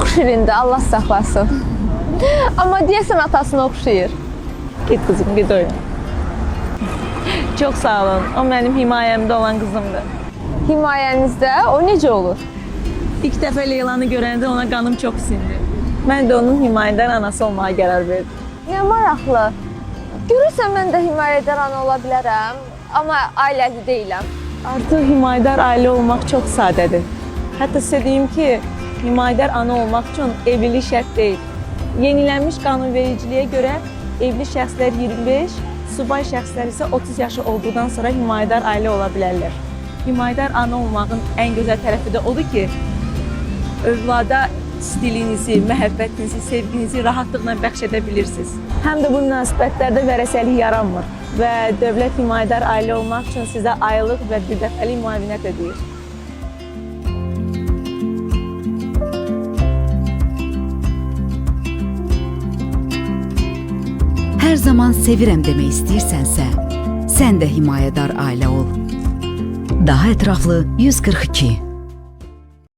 Çox şirindir, Allah saxlasın. Amma deyəsən atasına oxşayır. Git kızım, git oyna. Çok sağ olun. O benim himayemde olan kızımdır. Himayənizdə o necə olur? İlk defa Leylan'ı görəndə ona qanım çox sindi. Mən də onun himayədar anası olmağa qərar verdim. Nə maraqlı. Görürsən mən də himayədar ana ola bilərəm, amma ailəli deyiləm. Artıq himayədar ailə olmaq çox sadədir. Hətta sizə deyim ki, himayədar ana olmaq üçün evlilik şərt deyil. Yenilənmiş qanunvericiliyə görə evli şəxslər 25, subay şəxslər isə 30 yaşı olduqdan sonra himayədar ailə ola bilərlər. Himayədar ana olmağın ən gözəl tərəfi də odur ki, övlada stilinizi, məhəbbətinizi, sevginizi rahatlıqla bəxş edə bilirsiniz. Həm də bu münasibətlərdə vərəsəlik yaranmır və dövlət himayədar ailə olmaq üçün sizə aylıq və birdəfəlik müavinət edir. Hər zaman sevirəm demək istəyirsənsə, sən də himayədar ailə ol. Daha ətraflı 142